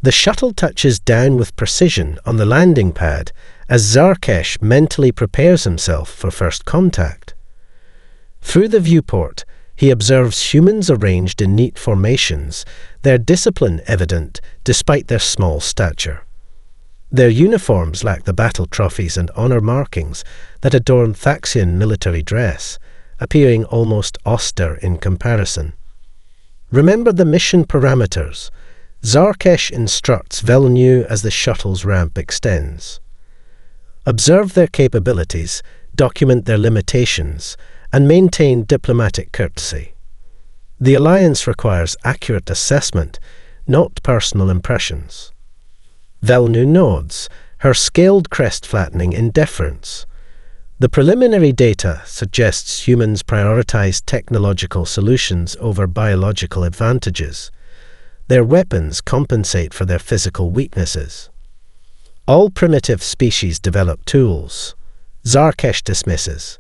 The shuttle touches down with precision on the landing pad as Zarkesh mentally prepares himself for first contact. Through the viewport, he observes humans arranged in neat formations, their discipline evident despite their small stature. Their uniforms lack the battle trophies and honor markings that adorn Thaxian military dress, appearing almost austere in comparison. Remember the mission parameters. Zarkesh instructs Velnu as the shuttle's ramp extends. Observe their capabilities, document their limitations, and maintain diplomatic courtesy. The Alliance requires accurate assessment, not personal impressions. Velnu nods, her scaled crest flattening in deference. The preliminary data suggests humans prioritize technological solutions over biological advantages. Their weapons compensate for their physical weaknesses. All primitive species develop tools. Zarkesh dismisses.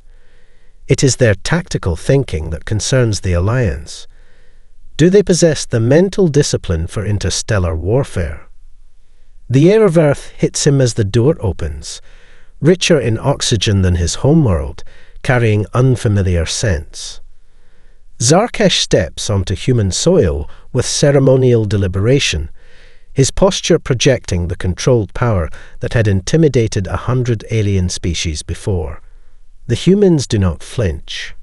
It is their tactical thinking that concerns the Alliance. Do they possess the mental discipline for interstellar warfare? The air of Earth hits him as the door opens, richer in oxygen than his homeworld, carrying unfamiliar scents. Zarkesh steps onto human soil with ceremonial deliberation, his posture projecting the controlled power that had intimidated 100 alien species before. The humans do not flinch.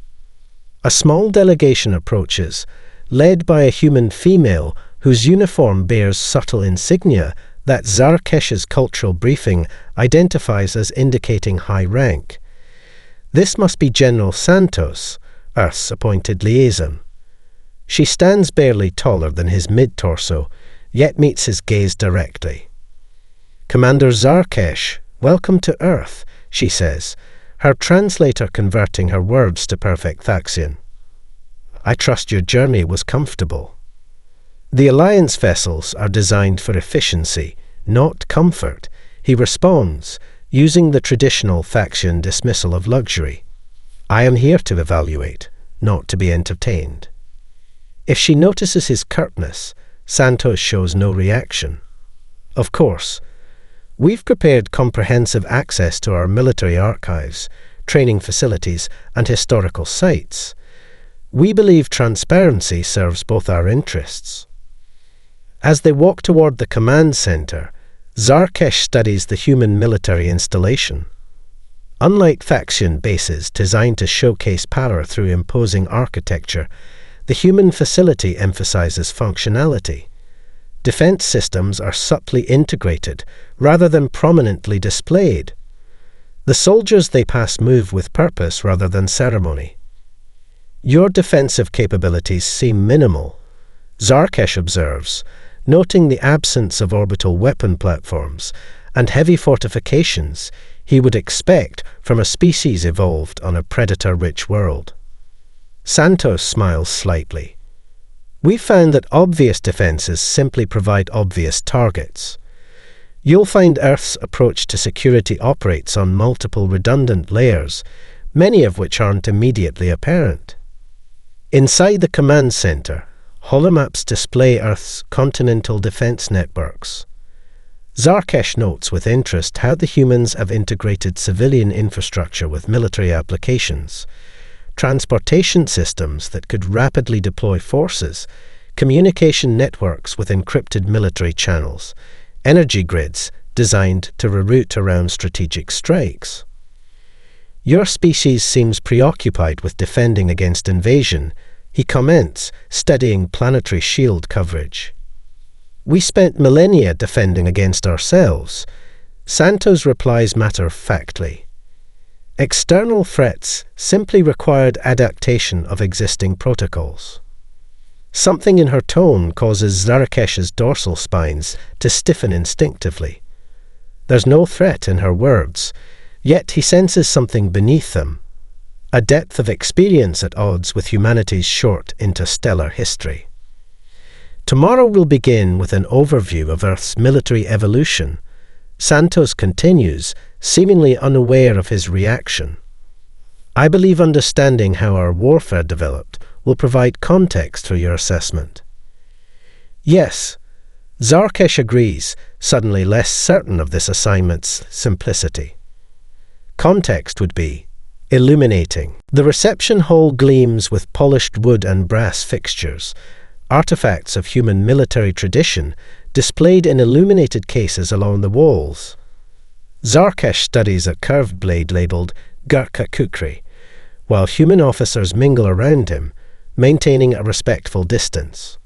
A small delegation approaches, led by a human female whose uniform bears subtle insignia that Zarkesh's cultural briefing identifies as indicating high rank. This must be General Santos, Earth's appointed liaison. She stands barely taller than his mid-torso, yet meets his gaze directly. "Commander Zarkesh, welcome to Earth," she says, her translator converting her words to perfect Thaxian. "I trust your journey was comfortable." The Alliance vessels are designed for efficiency, not comfort, he responds, using the traditional Thaxian dismissal of luxury. "I am here to evaluate, not to be entertained." If she notices his curtness, Santos shows no reaction. "Of course, we've prepared comprehensive access to our military archives, training facilities, and historical sites. We believe transparency serves both our interests." As they walk toward the command center, Zarkesh studies the human military installation. Unlike Thaxian bases designed to showcase power through imposing architecture, the human facility emphasizes functionality. Defense systems are subtly integrated rather than prominently displayed. The soldiers they pass move with purpose rather than ceremony. "Your defensive capabilities seem minimal," Zarkesh observes, noting the absence of orbital weapon platforms and heavy fortifications he would expect from a species evolved on a predator-rich world. Santos smiles slightly. "We found that obvious defenses simply provide obvious targets. You'll find Earth's approach to security operates on multiple redundant layers, many of which aren't immediately apparent." Inside the command center, holomaps display Earth's continental defense networks. Zarkesh notes with interest how the humans have integrated civilian infrastructure with military applications, transportation systems that could rapidly deploy forces, communication networks with encrypted military channels, energy grids designed to reroute around strategic strikes. "Your species seems preoccupied with defending against invasion," he comments, studying planetary shield coverage. "We spent millennia defending against ourselves," Santos replies matter-of-factly. "External threats simply required adaptation of existing protocols." Something in her tone causes Zarkesh's dorsal spines to stiffen instinctively. There's no threat in her words, yet he senses something beneath them, a depth of experience at odds with humanity's short interstellar history. "Tomorrow we'll begin with an overview of Earth's military evolution," Santos continues, seemingly unaware of his reaction. "I believe understanding how our warfare developed will provide context for your assessment." "Yes," Zarkesh agrees, suddenly less certain of this assignment's simplicity. Context would be illuminating. The reception hall gleams with polished wood and brass fixtures, artifacts of human military tradition displayed in illuminated cases along the walls. Zarkesh studies a curved blade labelled Gurkha Kukri, while human officers mingle around him, maintaining a respectful distance.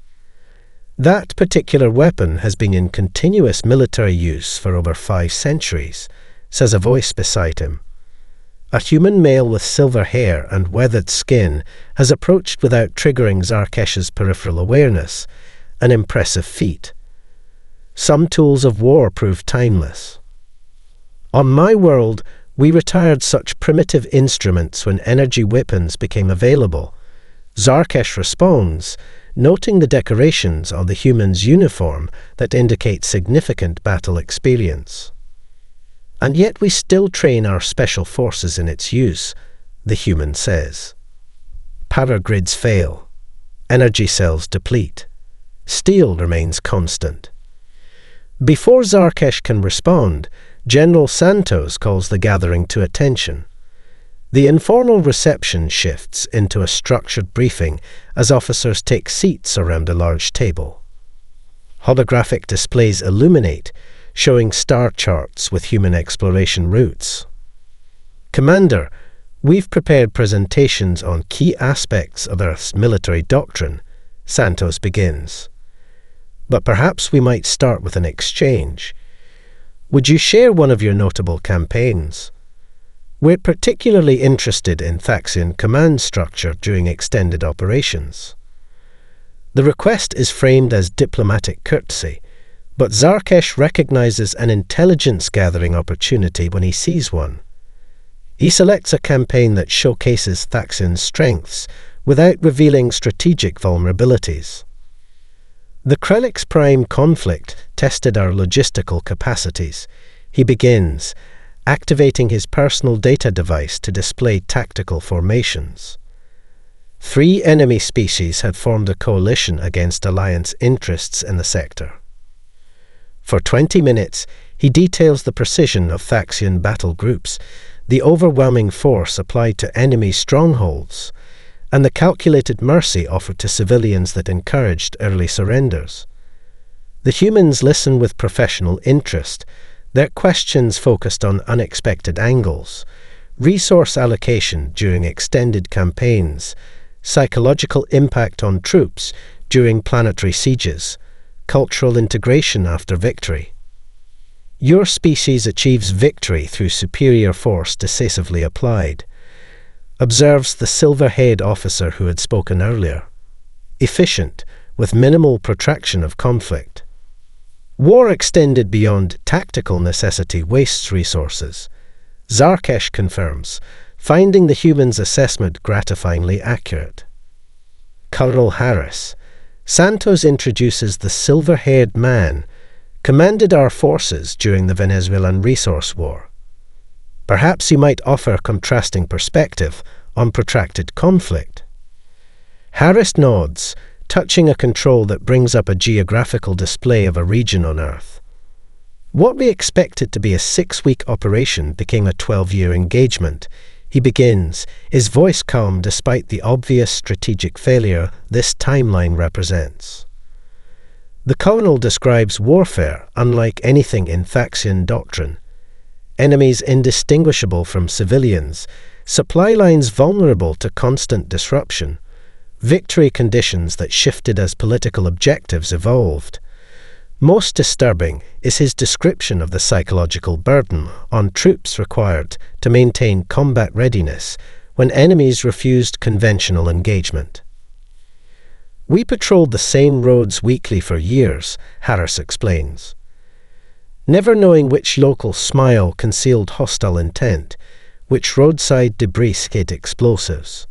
That particular weapon has been in continuous military use for over 5 centuries, says a voice beside him. A human male with silver hair and weathered skin has approached without triggering Zarkesh's peripheral awareness, an impressive feat. Some tools of war prove timeless. On my world, we retired such primitive instruments when energy weapons became available. Zarkesh responds, noting the decorations on the human's uniform that indicate significant battle experience. And yet we still train our special forces in its use, the human says. Power grids fail. Energy cells deplete. Steel remains constant. Before Zarkesh can respond, General Santos calls the gathering to attention. The informal reception shifts into a structured briefing as officers take seats around a large table. Holographic displays illuminate, showing star charts with human exploration routes. Commander, we've prepared presentations on key aspects of Earth's military doctrine, Santos begins. But perhaps we might start with an exchange. Would you share one of your notable campaigns? We're particularly interested in Thaxian command structure during extended operations. The request is framed as diplomatic courtesy, but Zarkesh recognizes an intelligence-gathering opportunity when he sees one. He selects a campaign that showcases Thaxian's strengths without revealing strategic vulnerabilities. The Krelix Prime conflict tested our logistical capacities. He begins, activating his personal data device to display tactical formations. 3 enemy species had formed a coalition against Alliance interests in the sector. For 20 minutes, he details the precision of Thaxian battle groups, the overwhelming force applied to enemy strongholds, and the calculated mercy offered to civilians that encouraged early surrenders. The humans listen with professional interest, their questions focused on unexpected angles, resource allocation during extended campaigns, psychological impact on troops during planetary sieges, cultural integration after victory. Your species achieves victory through superior force decisively applied, observes the silver-haired officer who had spoken earlier. Efficient, with minimal protraction of conflict. War extended beyond tactical necessity wastes resources. Zarkesh confirms, finding the humans' assessment gratifyingly accurate. Colonel Harris. Santos introduces the silver-haired man, commanded our forces during the Venezuelan Resource War. Perhaps he might offer contrasting perspective on protracted conflict. Harris nods, touching a control that brings up a geographical display of a region on Earth. What we expected to be a 6-week operation became a 12-year engagement. He begins, his voice calm despite the obvious strategic failure this timeline represents. The colonel describes warfare unlike anything in Thaxian doctrine. Enemies indistinguishable from civilians, supply lines vulnerable to constant disruption, victory conditions that shifted as political objectives evolved. Most disturbing is his description of the psychological burden on troops required to maintain combat readiness when enemies refused conventional engagement. We patrolled the same roads weekly for years, Harris explains, never knowing which local smile concealed hostile intent, which roadside debris hid explosives.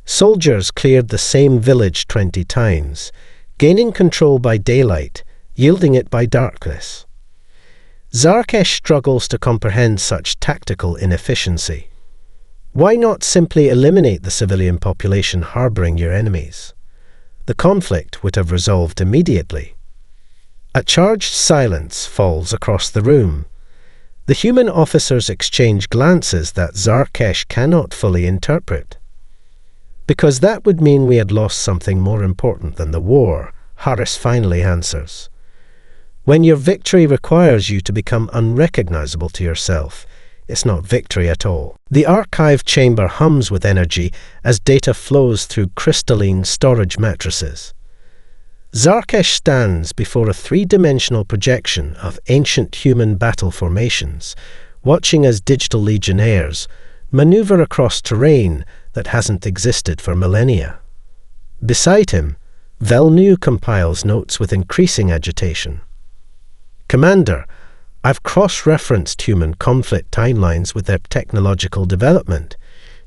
Soldiers cleared the same village 20 times, gaining control by daylight, yielding it by darkness. Zarkesh struggles to comprehend such tactical inefficiency. Why not simply eliminate the civilian population harboring your enemies? The conflict would have resolved immediately. A charged silence falls across the room. The human officers exchange glances that Zarkesh cannot fully interpret. Because that would mean we had lost something more important than the war, Harris finally answers. When your victory requires you to become unrecognizable to yourself, it's not victory at all. The archive chamber hums with energy as data flows through crystalline storage matrices. Zarkesh stands before a three-dimensional projection of ancient human battle formations, watching as digital legionnaires maneuver across terrain that hasn't existed for millennia. Beside him, Velnu compiles notes with increasing agitation. Commander, I've cross-referenced human conflict timelines with their technological development,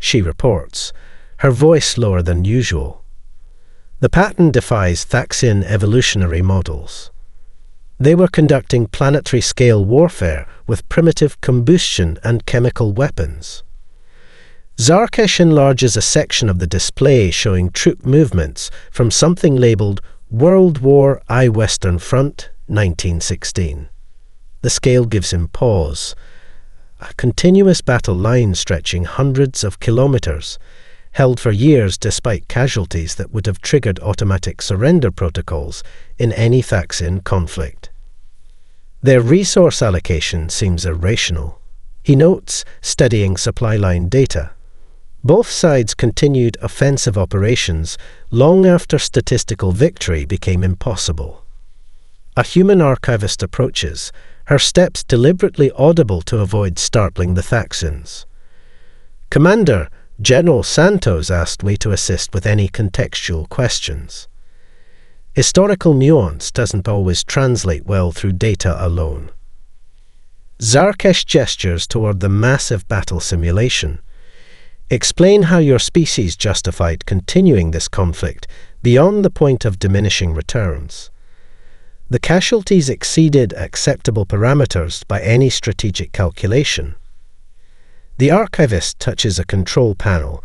she reports, her voice lower than usual. The pattern defies Thaxian evolutionary models. They were conducting planetary-scale warfare with primitive combustion and chemical weapons. Zarkesh enlarges a section of the display showing troop movements from something labelled World War I Western Front, 1916. The scale gives him pause. A continuous battle line stretching hundreds of kilometres, held for years despite casualties that would have triggered automatic surrender protocols in any Thaxian conflict. Their resource allocation seems irrational, he notes, studying supply line data. Both sides continued offensive operations long after statistical victory became impossible. A human archivist approaches, her steps deliberately audible to avoid startling the Thaxians. Commander, General Santos asked me to assist with any contextual questions. Historical nuance doesn't always translate well through data alone. Zarkesh gestures toward the massive battle simulation. Explain how your species justified continuing this conflict beyond the point of diminishing returns. The casualties exceeded acceptable parameters by any strategic calculation. The archivist touches a control panel,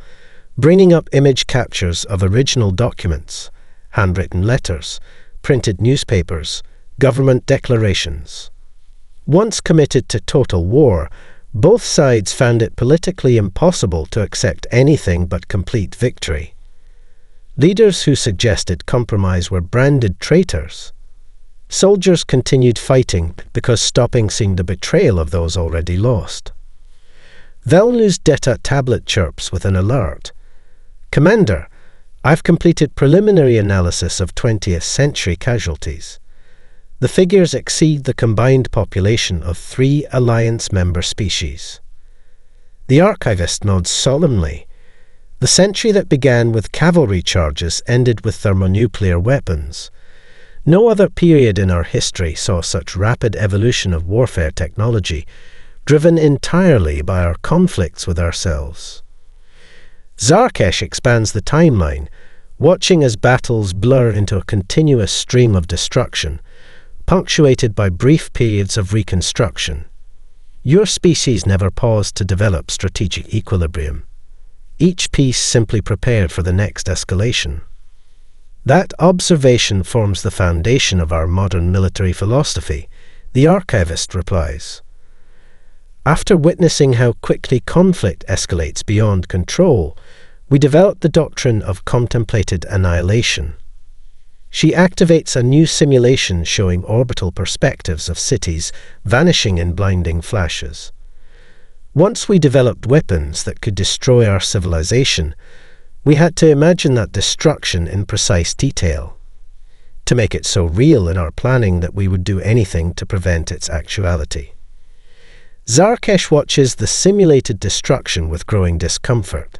bringing up image captures of original documents, handwritten letters, printed newspapers, government declarations. Once committed to total war, both sides found it politically impossible to accept anything but complete victory. Leaders who suggested compromise were branded traitors. Soldiers continued fighting because stopping seemed a betrayal of those already lost. Velnu's data tablet chirps with an alert. Commander, I've completed preliminary analysis of 20th century casualties. The figures exceed the combined population of 3 Alliance member species. The archivist nods solemnly. The century that began with cavalry charges ended with thermonuclear weapons. No other period in our history saw such rapid evolution of warfare technology, driven entirely by our conflicts with ourselves. Zarkesh expands the timeline, watching as battles blur into a continuous stream of destruction, punctuated by brief periods of reconstruction. Your species never paused to develop strategic equilibrium. Each piece simply prepared for the next escalation. That observation forms the foundation of our modern military philosophy, the archivist replies. After witnessing how quickly conflict escalates beyond control, we developed the doctrine of contemplated annihilation. She activates a new simulation showing orbital perspectives of cities vanishing in blinding flashes. Once we developed weapons that could destroy our civilization, we had to imagine that destruction in precise detail, to make it so real in our planning that we would do anything to prevent its actuality. Zarkesh watches the simulated destruction with growing discomfort.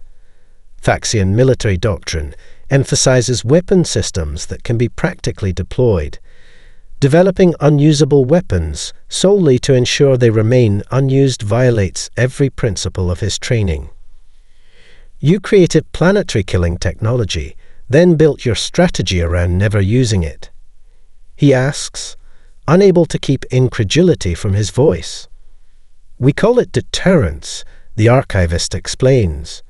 Thaxian military doctrine emphasizes weapon systems that can be practically deployed, developing unusable weapons solely to ensure they remain unused violates every principle of his training. You created planetary killing technology, then built your strategy around never using it. He asks, unable to keep incredulity from his voice. We call it deterrence, the archivist explains.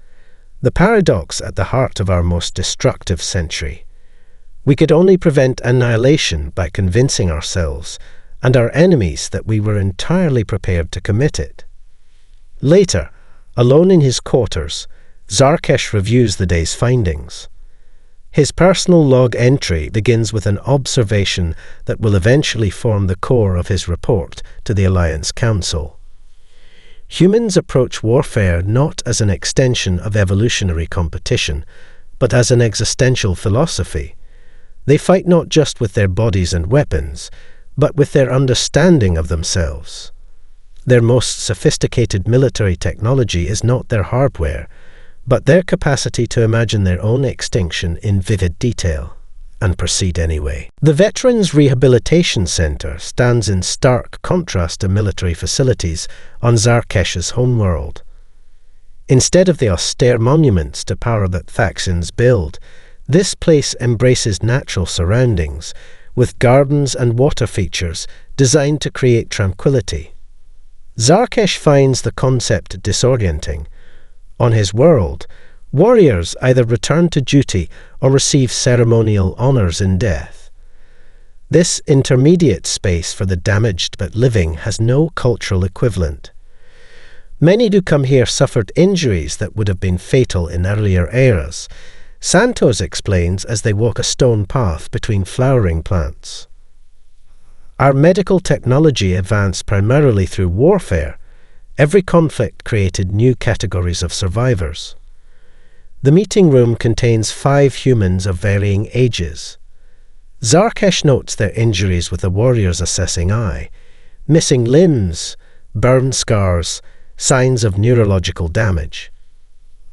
The paradox at the heart of our most destructive century. We could only prevent annihilation by convincing ourselves and our enemies that we were entirely prepared to commit it. Later, alone in his quarters, Zarkesh reviews the day's findings. His personal log entry begins with an observation that will eventually form the core of his report to the Alliance Council. Humans approach warfare not as an extension of evolutionary competition, but as an existential philosophy. They fight not just with their bodies and weapons, but with their understanding of themselves. Their most sophisticated military technology is not their hardware, but their capacity to imagine their own extinction in vivid detail, and proceed anyway. The Veterans Rehabilitation Center stands in stark contrast to military facilities on Zarkesh's homeworld. Instead of the austere monuments to power that Thaxians build, this place embraces natural surroundings, with gardens and water features designed to create tranquility. Zarkesh finds the concept disorienting. On his world, warriors either return to duty or receive ceremonial honors in death. This intermediate space for the damaged but living has no cultural equivalent. Many who come here suffered injuries that would have been fatal in earlier eras, Santos explains as they walk a stone path between flowering plants. Our medical technology advanced primarily through warfare. Every conflict created new categories of survivors. The meeting room contains 5 humans of varying ages. Zarkesh notes their injuries with a warrior's assessing eye, missing limbs, burn scars, signs of neurological damage.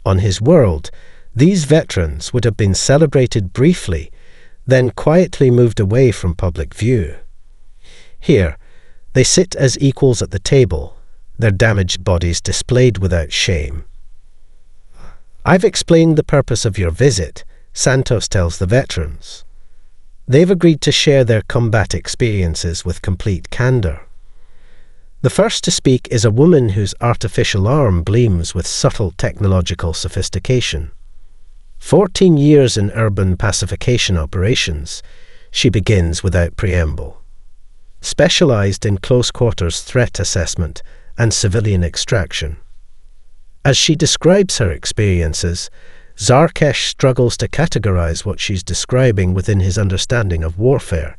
On his world, these veterans would have been celebrated briefly, then quietly moved away from public view. Here, they sit as equals at the table, their damaged bodies displayed without shame. "I've explained the purpose of your visit," Santos tells the veterans. They've agreed to share their combat experiences with complete candor. The first to speak is a woman whose artificial arm gleams with subtle technological sophistication. 14 years in urban pacification operations, she begins without preamble. Specialized in close-quarters threat assessment and civilian extraction. As she describes her experiences, Zarkesh struggles to categorize what she's describing within his understanding of warfare.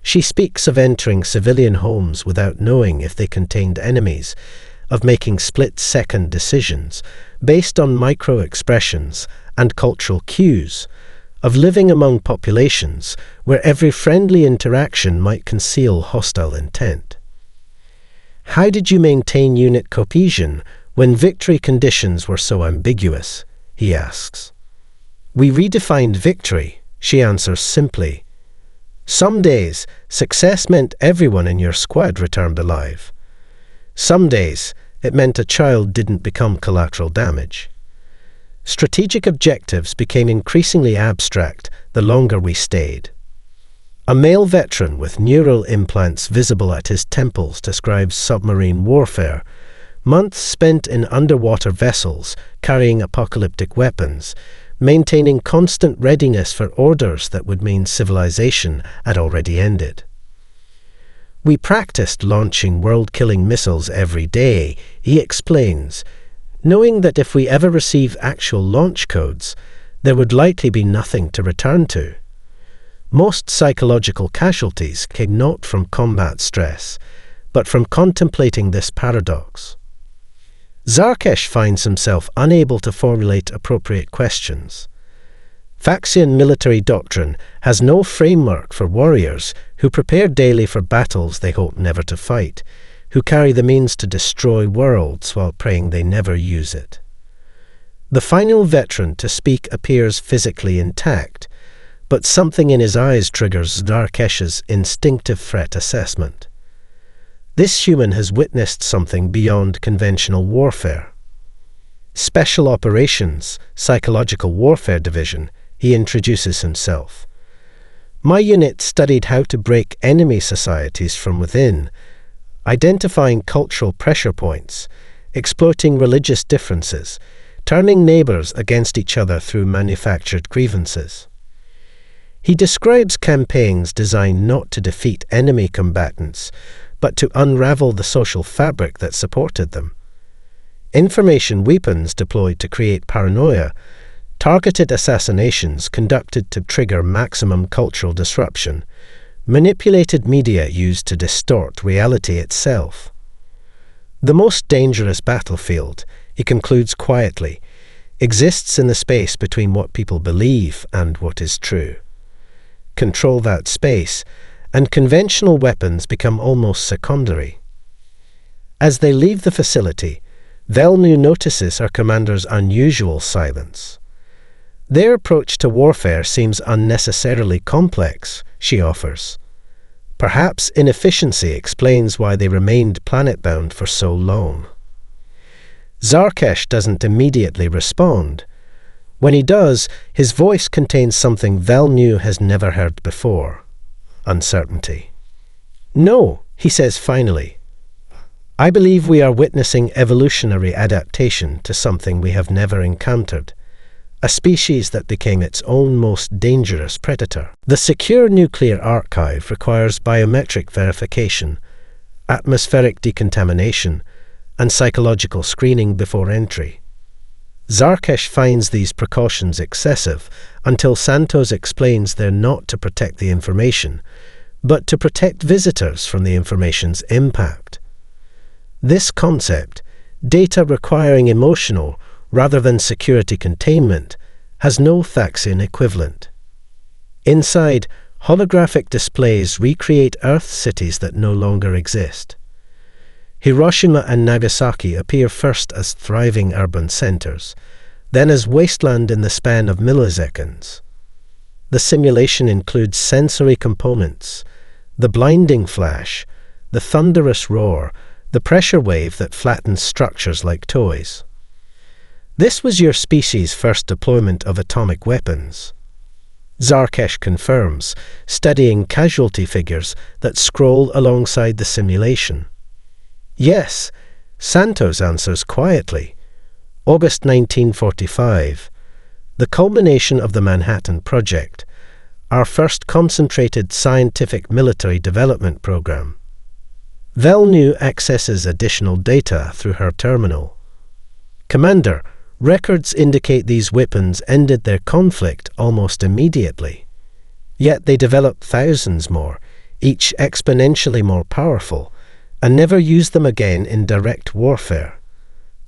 She speaks of entering civilian homes without knowing if they contained enemies, of making split-second decisions based on micro-expressions and cultural cues, of living among populations where every friendly interaction might conceal hostile intent. "How did you maintain unit cohesion when victory conditions were so ambiguous?" he asks. "We redefined victory," she answers simply. "Some days, success meant everyone in your squad returned alive. Some days, it meant a child didn't become collateral damage. Strategic objectives became increasingly abstract the longer we stayed." A male veteran with neural implants visible at his temples describes submarine warfare, months spent in underwater vessels carrying apocalyptic weapons, maintaining constant readiness for orders that would mean civilization had already ended. "We practiced launching world-killing missiles every day," he explains, knowing that if we ever receive actual launch codes, there would likely be nothing to return to. Most psychological casualties came not from combat stress, but from contemplating this paradox. Zarkesh finds himself unable to formulate appropriate questions. Thaxian military doctrine has no framework for warriors who prepare daily for battles they hope never to fight, who carry the means to destroy worlds while praying they never use it. The final veteran to speak appears physically intact, but something in his eyes triggers Zarkesh's instinctive threat assessment. This human has witnessed something beyond conventional warfare. Special Operations, Psychological Warfare Division, he introduces himself. "My unit studied how to break enemy societies from within, identifying cultural pressure points, exploiting religious differences, turning neighbors against each other through manufactured grievances." He describes campaigns designed not to defeat enemy combatants, but to unravel the social fabric that supported them. Information weapons deployed to create paranoia, targeted assassinations conducted to trigger maximum cultural disruption, manipulated media used to distort reality itself. The most dangerous battlefield, he concludes quietly, exists in the space between what people believe and what is true. Control that space, and conventional weapons become almost secondary. As they leave the facility, Velnu notices her commander's unusual silence. Their approach to warfare seems unnecessarily complex, she offers. Perhaps inefficiency explains why they remained planet-bound for so long. Zarkesh doesn't immediately respond. When he does, his voice contains something Velnu has never heard before: uncertainty. "No," he says finally. "I believe we are witnessing evolutionary adaptation to something we have never encountered, a species that became its own most dangerous predator. The secure nuclear archive requires biometric verification, atmospheric decontamination, and psychological screening before entry." Zarkesh finds these precautions excessive until Santos explains they're not to protect the information, but to protect visitors from the information's impact. This concept, data requiring emotional rather than security containment, has no Thaxian equivalent. Inside, holographic displays recreate Earth cities that no longer exist. Hiroshima and Nagasaki appear first as thriving urban centers, then as wasteland in the span of milliseconds. The simulation includes sensory components, the blinding flash, the thunderous roar, the pressure wave that flattens structures like toys. This was your species' first deployment of atomic weapons. Zarkesh confirms, studying casualty figures that scroll alongside the simulation. "Yes," Santos answers quietly. "August 1945, the culmination of the Manhattan Project, our first concentrated scientific military development program." Velnu accesses additional data through her terminal. "Commander, records indicate these weapons ended their conflict almost immediately. Yet they developed thousands more, each exponentially more powerful, and never used them again in direct warfare.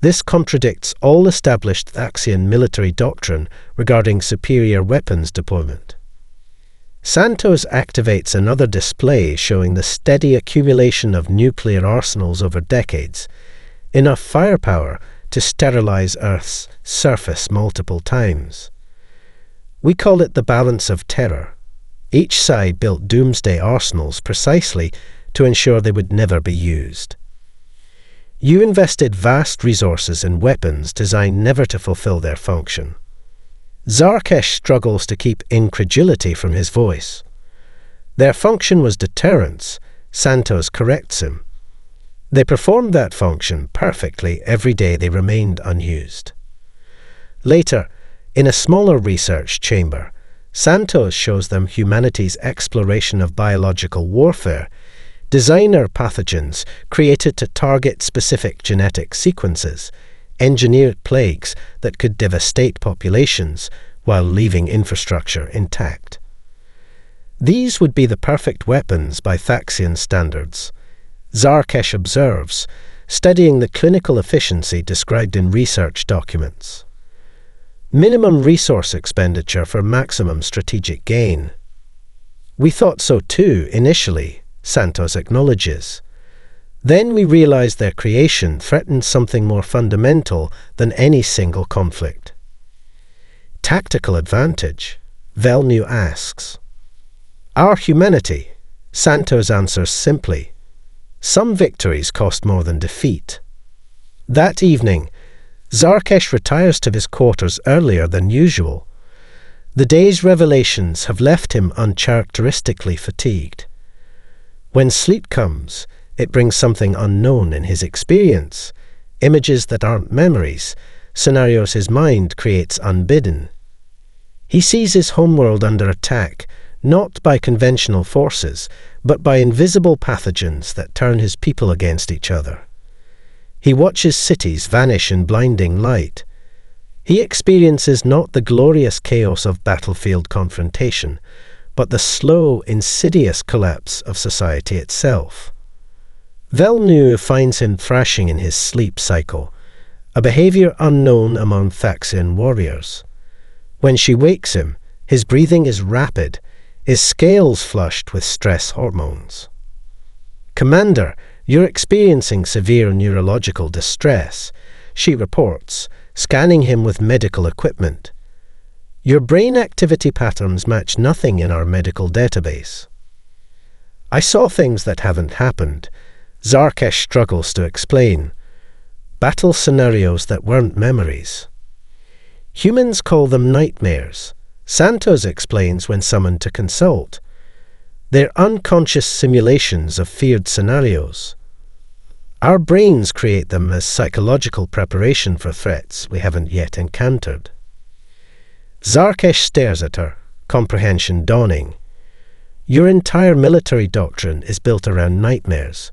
This contradicts all established Thaxian military doctrine regarding superior weapons deployment." Santos activates another display showing the steady accumulation of nuclear arsenals over decades, enough firepower to sterilize Earth's surface multiple times. "We call it the balance of terror. Each side built doomsday arsenals precisely to ensure they would never be used. You invested vast resources in weapons designed never to fulfill their function." Zarkesh struggles to keep incredulity from his voice. "Their function was deterrence," Santos corrects him. "They performed that function perfectly every day they remained unused." Later, in a smaller research chamber, Santos shows them humanity's exploration of biological warfare, designer pathogens created to target specific genetic sequences, engineered plagues that could devastate populations while leaving infrastructure intact. These would be the perfect weapons by Thaxian standards, Zarkesh observes, studying the clinical efficiency described in research documents. Minimum resource expenditure for maximum strategic gain. "We thought so too, initially," Santos acknowledges. "Then we realized their creation threatened something more fundamental than any single conflict." "Tactical advantage?" Velnu asks. "Our humanity," Santos answers simply. "Some victories cost more than defeat." That evening, Zarkesh retires to his quarters earlier than usual. The day's revelations have left him uncharacteristically fatigued. When sleep comes, it brings something unknown in his experience, images that aren't memories, scenarios his mind creates unbidden. He sees his homeworld under attack, not by conventional forces, but by invisible pathogens that turn his people against each other. He watches cities vanish in blinding light. He experiences not the glorious chaos of battlefield confrontation, but the slow, insidious collapse of society itself. Velnu finds him thrashing in his sleep cycle, a behavior unknown among Thaxian warriors. When she wakes him, his breathing is rapid, his scales flushed with stress hormones. "Commander, you're experiencing severe neurological distress," she reports, scanning him with medical equipment. "Your brain activity patterns match nothing in our medical database." "I saw things that haven't happened," Zarkesh struggles to explain. "Battle scenarios that weren't memories." "Humans call them nightmares," Santos explains when summoned to consult. "They're unconscious simulations of feared scenarios. Our brains create them as psychological preparation for threats we haven't yet encountered." Zarkesh stares at her, comprehension dawning. "Your entire military doctrine is built around nightmares,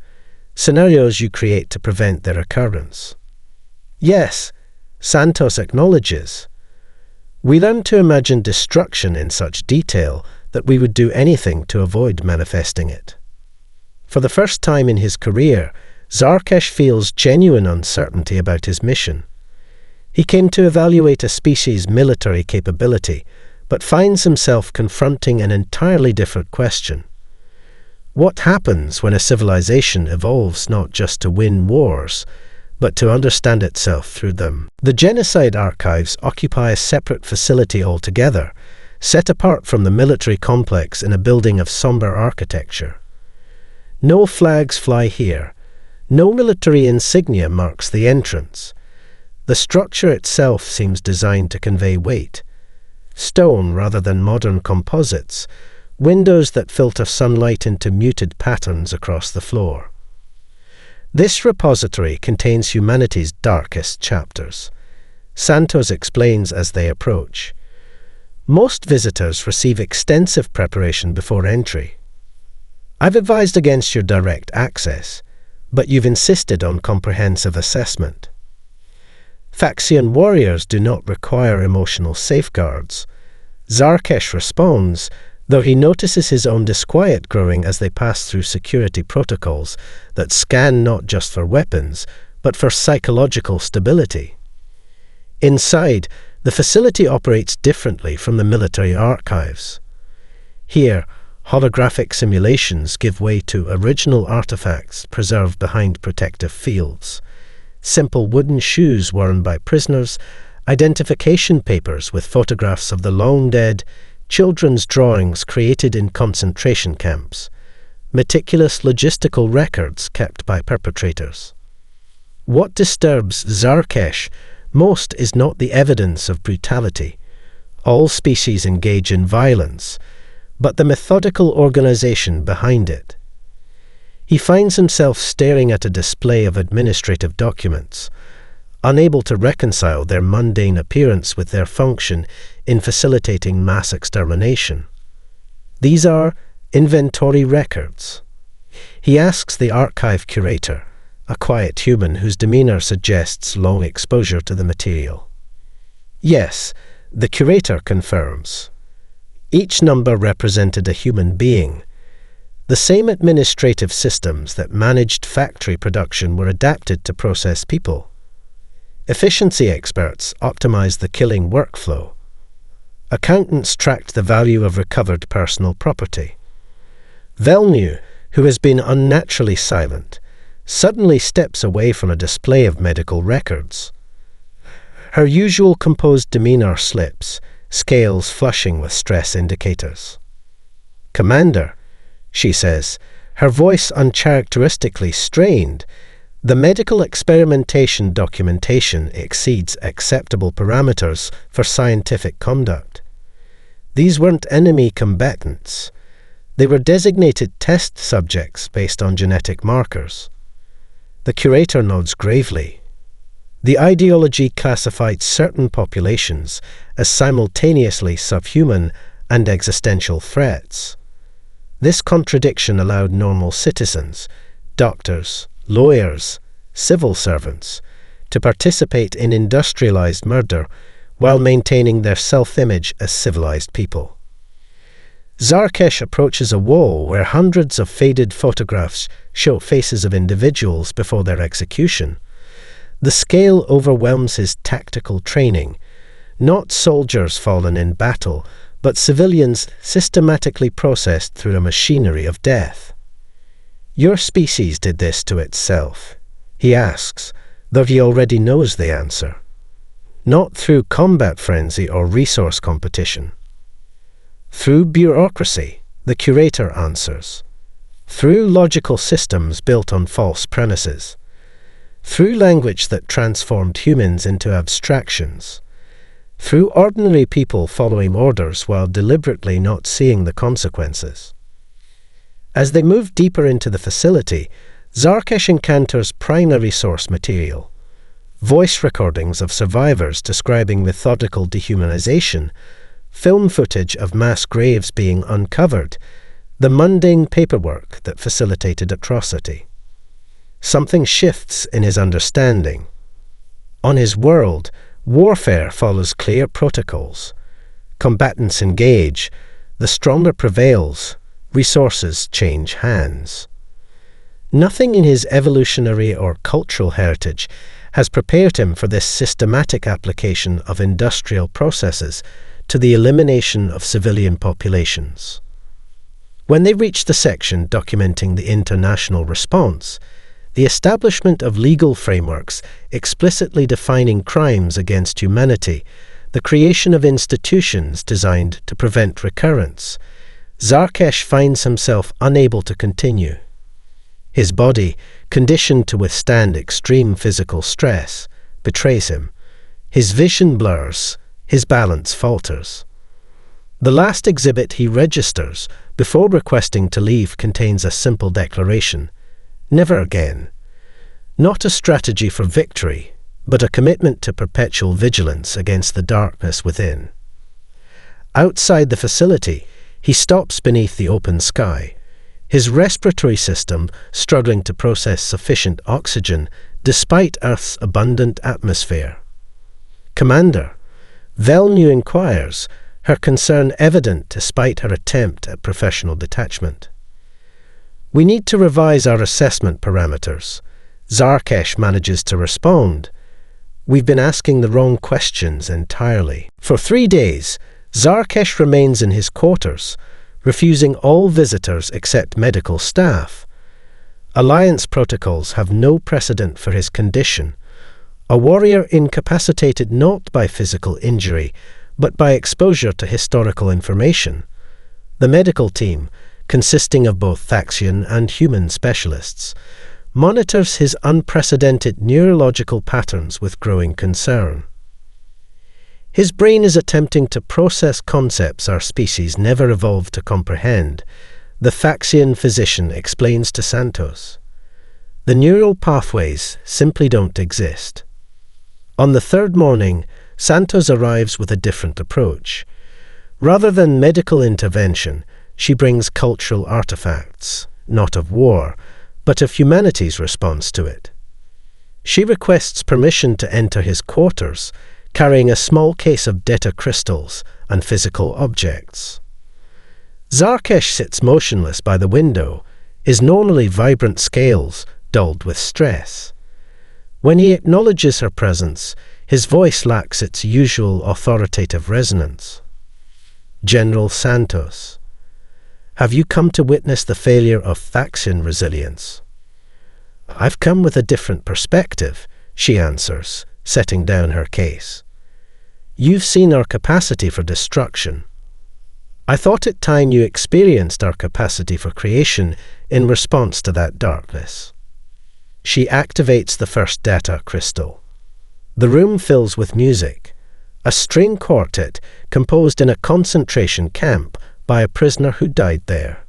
scenarios you create to prevent their occurrence." "Yes," Santos acknowledges. "We learn to imagine destruction in such detail that we would do anything to avoid manifesting it." For the first time in his career, Zarkesh feels genuine uncertainty about his mission. He came to evaluate a species' military capability, but finds himself confronting an entirely different question. What happens when a civilization evolves not just to win wars, but to understand itself through them? The genocide archives occupy a separate facility altogether, set apart from the military complex in a building of somber architecture. No flags fly here. No military insignia marks the entrance. The structure itself seems designed to convey weight. Stone rather than modern composites, windows that filter sunlight into muted patterns across the floor. This repository contains humanity's darkest chapters. Santos explains as they approach. Most visitors receive extensive preparation before entry. "I've advised against your direct access, but you've insisted on comprehensive assessment." Thaxian warriors do not require emotional safeguards. Zarkesh responds, though he notices his own disquiet growing as they pass through security protocols that scan not just for weapons, but for psychological stability. Inside, the facility operates differently from the military archives. Here, holographic simulations give way to original artifacts preserved behind protective fields. Simple wooden shoes worn by prisoners, identification papers with photographs of the long dead, children's drawings created in concentration camps, meticulous logistical records kept by perpetrators. What disturbs Zarkesh most is not the evidence of brutality. All species engage in violence, but the methodical organization behind it. He finds himself staring at a display of administrative documents, unable to reconcile their mundane appearance with their function in facilitating mass extermination. These are inventory records. He asks the archive curator, a quiet human whose demeanor suggests long exposure to the material. Yes, the curator confirms. Each number represented a human being. The same administrative systems that managed factory production were adapted to process people. Efficiency experts optimized the killing workflow. Accountants tracked the value of recovered personal property. Velnu, who has been unnaturally silent, suddenly steps away from a display of medical records. Her usual composed demeanor slips, scales flushing with stress indicators. "Commander," she says, her voice uncharacteristically strained, "the medical experimentation documentation exceeds acceptable parameters for scientific conduct. These weren't enemy combatants. They were designated test subjects based on genetic markers." The curator nods gravely. The ideology classified certain populations as simultaneously subhuman and existential threats. This contradiction allowed normal citizens, doctors, lawyers, civil servants, to participate in industrialized murder while maintaining their self-image as civilized people. Zarkesh approaches a wall where hundreds of faded photographs show faces of individuals before their execution. The scale overwhelms his tactical training. Not soldiers fallen in battle, but civilians systematically processed through a machinery of death. Your species did this to itself, he asks, though he already knows the answer. Not through combat frenzy or resource competition. Through bureaucracy, the curator answers. Through logical systems built on false premises. Through language that transformed humans into abstractions. Through ordinary people following orders while deliberately not seeing the consequences. As they move deeper into the facility, Zarkesh encounters primary source material. Voice recordings of survivors describing methodical dehumanization, film footage of mass graves being uncovered, the mundane paperwork that facilitated atrocity. Something shifts in his understanding. On his world, warfare follows clear protocols. Combatants engage, the stronger prevails, resources change hands. Nothing in his evolutionary or cultural heritage has prepared him for this systematic application of industrial processes to the elimination of civilian populations. When they reach the section documenting the international response, the establishment of legal frameworks explicitly defining crimes against humanity, the creation of institutions designed to prevent recurrence, Zarkesh finds himself unable to continue. His body, conditioned to withstand extreme physical stress, betrays him. His vision blurs, his balance falters. The last exhibit he registers before requesting to leave contains a simple declaration: never again. Not a strategy for victory, but a commitment to perpetual vigilance against the darkness within. Outside the facility, he stops beneath the open sky, his respiratory system struggling to process sufficient oxygen despite Earth's abundant atmosphere. Commander, Velnu inquires, her concern evident despite her attempt at professional detachment. We need to revise our assessment parameters. Zarkesh manages to respond. We've been asking the wrong questions entirely. For 3 days, Zarkesh remains in his quarters, refusing all visitors except medical staff. Alliance protocols have no precedent for his condition. A warrior incapacitated not by physical injury, but by exposure to historical information. The medical team, consisting of both Thaxian and human specialists, monitors his unprecedented neurological patterns with growing concern. His brain is attempting to process concepts our species never evolved to comprehend, the Thaxian physician explains to Santos. The neural pathways simply don't exist. On the third morning, Santos arrives with a different approach. Rather than medical intervention, she brings cultural artifacts, not of war, but of humanity's response to it. She requests permission to enter his quarters, carrying a small case of data crystals and physical objects. Zarkesh sits motionless by the window, his normally vibrant scales dulled with stress. When he acknowledges her presence, his voice lacks its usual authoritative resonance. General Santos, have you come to witness the failure of Thaxian resilience? I've come with a different perspective, she answers, setting down her case. You've seen our capacity for destruction. I thought it time you experienced our capacity for creation in response to that darkness. She activates the first data crystal. The room fills with music, a string quartet composed in a concentration camp by a prisoner who died there.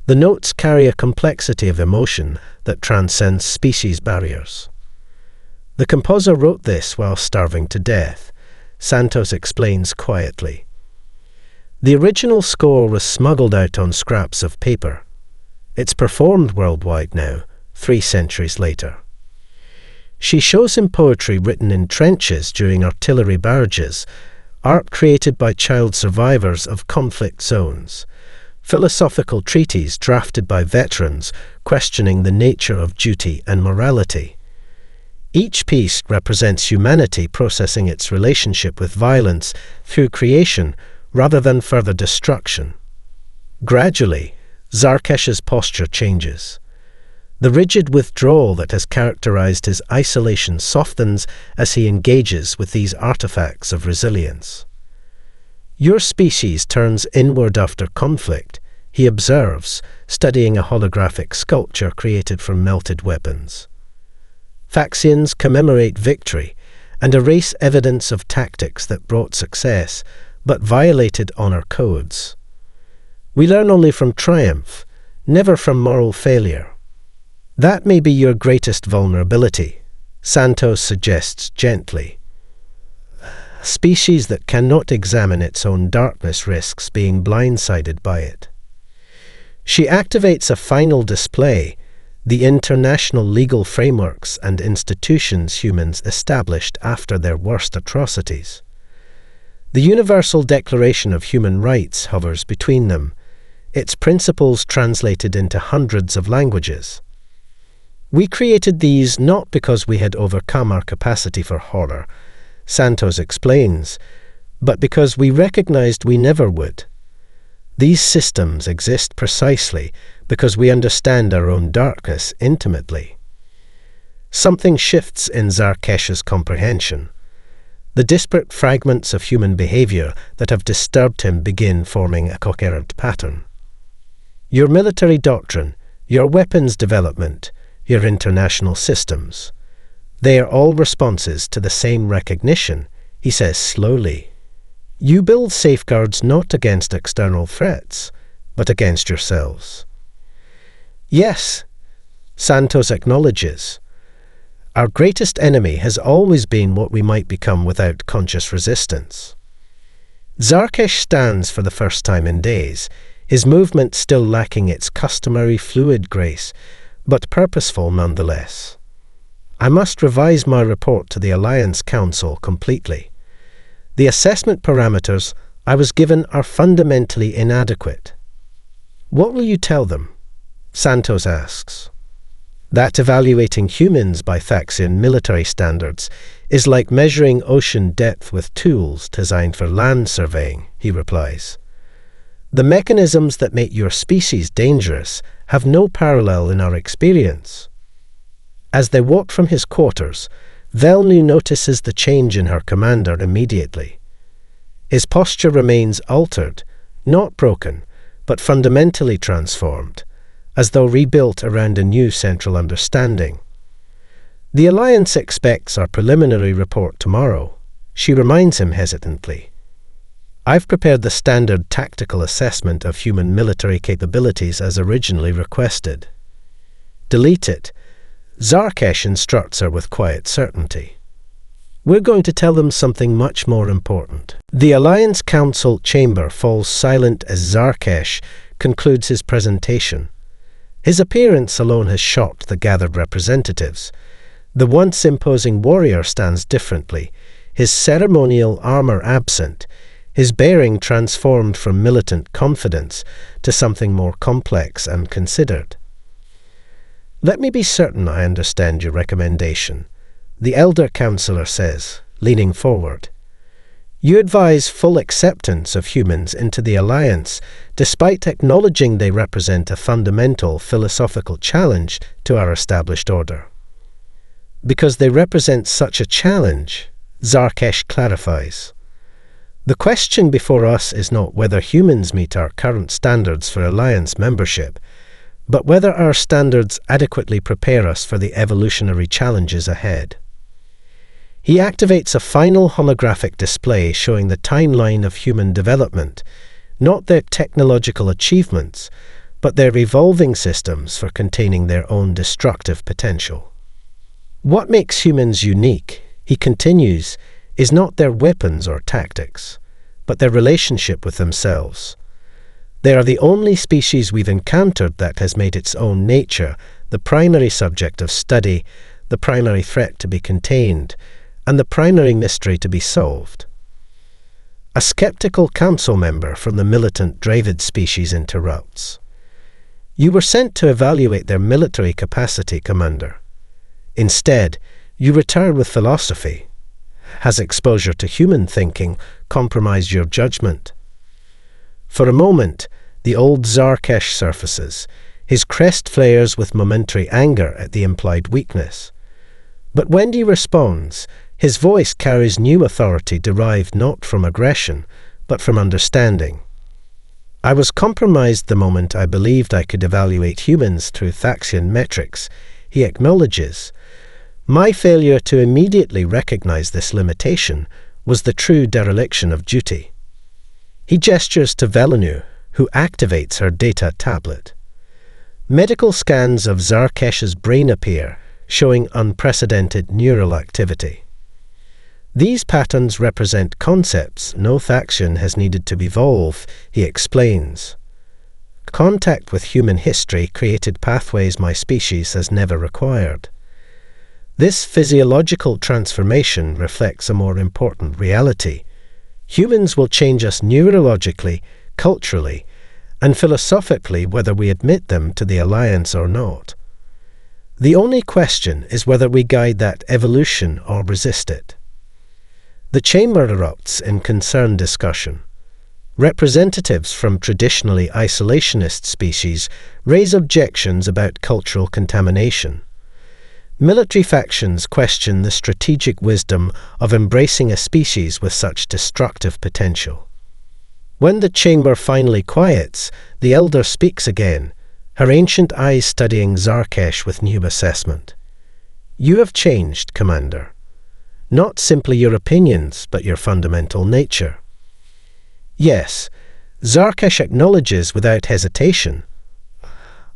The notes carry a complexity of emotion that transcends species barriers. The composer wrote this while starving to death, Santos explains quietly. The original score was smuggled out on scraps of paper. It's performed worldwide now, 3 centuries later. She shows him poetry written in trenches during artillery barrages, art created by child survivors of conflict zones, philosophical treatises drafted by veterans questioning the nature of duty and morality. Each piece represents humanity processing its relationship with violence through creation rather than further destruction. Gradually, Zarkesh's posture changes. The rigid withdrawal that has characterized his isolation softens as he engages with these artifacts of resilience. Your species turns inward after conflict, he observes, studying a holographic sculpture created from melted weapons. Thaxians commemorate victory and erase evidence of tactics that brought success but violated honor codes. We learn only from triumph, never from moral failure. That may be your greatest vulnerability, Santos suggests gently. A species that cannot examine its own darkness risks being blindsided by it. She activates a final display, the international legal frameworks and institutions humans established after their worst atrocities. The Universal Declaration of Human Rights hovers between them, its principles translated into hundreds of languages. We created these not because we had overcome our capacity for horror, Santos explains, but because we recognized we never would. These systems exist precisely because we understand our own darkness intimately. Something shifts in Zarkesh's comprehension. The disparate fragments of human behavior that have disturbed him begin forming a coherent pattern. Your military doctrine, your weapons development, your international systems. They are all responses to the same recognition, he says slowly. You build safeguards not against external threats, but against yourselves. Yes, Santos acknowledges. Our greatest enemy has always been what we might become without conscious resistance. Zarkesh stands for the first time in days, his movement still lacking its customary fluid grace, but purposeful nonetheless. I must revise my report to the Alliance Council completely. The assessment parameters I was given are fundamentally inadequate. What will you tell them? Santos asks. That evaluating humans by Thaxian military standards is like measuring ocean depth with tools designed for land surveying, he replies. The mechanisms that make your species dangerous have no parallel in our experience. As they walk from his quarters, Velnu notices the change in her commander immediately. His posture remains altered, not broken, but fundamentally transformed, as though rebuilt around a new central understanding. The Alliance expects our preliminary report tomorrow, she reminds him hesitantly. I've prepared the standard tactical assessment of human military capabilities as originally requested. Delete it. Zarkesh instructs her with quiet certainty. We're going to tell them something much more important. The Alliance Council chamber falls silent as Zarkesh concludes his presentation. His appearance alone has shocked the gathered representatives. The once imposing warrior stands differently, his ceremonial armor absent, his bearing transformed from militant confidence to something more complex and considered. Let me be certain I understand your recommendation, the elder councillor says, leaning forward. You advise full acceptance of humans into the Alliance, despite acknowledging they represent a fundamental philosophical challenge to our established order. Because they represent such a challenge, Zarkesh clarifies. The question before us is not whether humans meet our current standards for Alliance membership, but whether our standards adequately prepare us for the evolutionary challenges ahead. He activates a final holographic display showing the timeline of human development, not their technological achievements, but their evolving systems for containing their own destructive potential. What makes humans unique, he continues, is not their weapons or tactics, but their relationship with themselves. They are the only species we've encountered that has made its own nature the primary subject of study, the primary threat to be contained, and the primary mystery to be solved. A skeptical council member from the militant Dravid species interrupts. You were sent to evaluate their military capacity, Commander. Instead, you retire with philosophy. Has exposure to human thinking compromised your judgment? For a moment, the old Zarkesh surfaces. His crest flares with momentary anger at the implied weakness. But when he responds, his voice carries new authority derived not from aggression, but from understanding. I was compromised the moment I believed I could evaluate humans through Thaxian metrics, he acknowledges. My failure to immediately recognize this limitation was the true dereliction of duty. He gestures to Velenu, who activates her data tablet. Medical scans of Zarkesh's brain appear, showing unprecedented neural activity. These patterns represent concepts no Thaxian has needed to evolve, he explains. Contact with human history created pathways my species has never required. This physiological transformation reflects a more important reality. Humans will change us neurologically, culturally, and philosophically whether we admit them to the Alliance or not. The only question is whether we guide that evolution or resist it. The chamber erupts in concerned discussion. Representatives from traditionally isolationist species raise objections about cultural contamination. Military factions question the strategic wisdom of embracing a species with such destructive potential. When the chamber finally quiets, the elder speaks again, her ancient eyes studying Zarkesh with new assessment. You have changed, Commander. Not simply your opinions, but your fundamental nature. Yes, Zarkesh acknowledges without hesitation.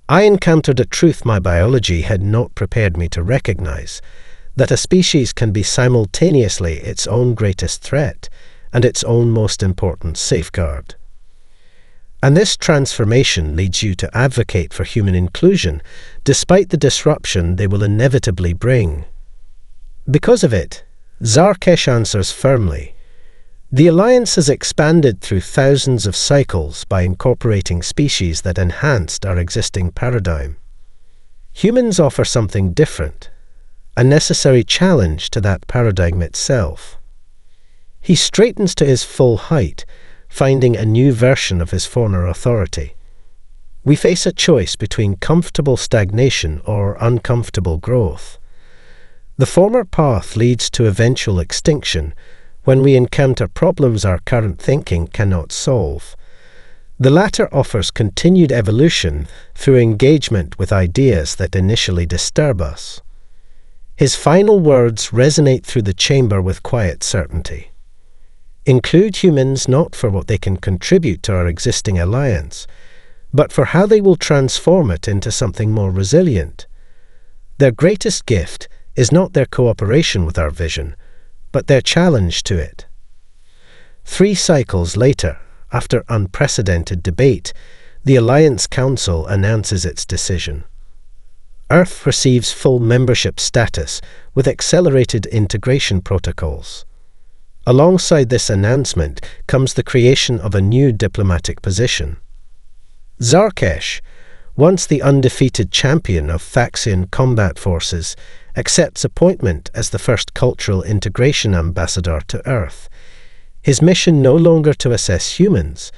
I encountered a truth my biology had not prepared me to recognize, that a species can be simultaneously its own greatest threat and its own most important safeguard. And this transformation leads you to advocate for human inclusion, despite the disruption they will inevitably bring. Because of it, Zarkesh answers firmly. The Alliance has expanded through thousands of cycles by incorporating species that enhanced our existing paradigm. Humans offer something different, a necessary challenge to that paradigm itself. He straightens to his full height, finding a new version of his former authority. We face a choice between comfortable stagnation or uncomfortable growth. The former path leads to eventual extinction when we encounter problems our current thinking cannot solve. The latter offers continued evolution through engagement with ideas that initially disturb us. His final words resonate through the chamber with quiet certainty. Include humans not for what they can contribute to our existing alliance, but for how they will transform it into something more resilient. Their greatest gift is not their cooperation with our vision, but their challenge to it. 3 cycles later, after unprecedented debate, the Alliance Council announces its decision. Earth receives full membership status with accelerated integration protocols. Alongside this announcement comes the creation of a new diplomatic position. Zarkesh, once the undefeated champion of Thaxian combat forces, accepts appointment as the first cultural integration ambassador to Earth. His mission no longer to assess humans,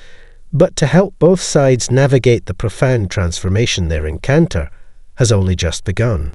but to help both sides navigate the profound transformation they encounter, has only just begun.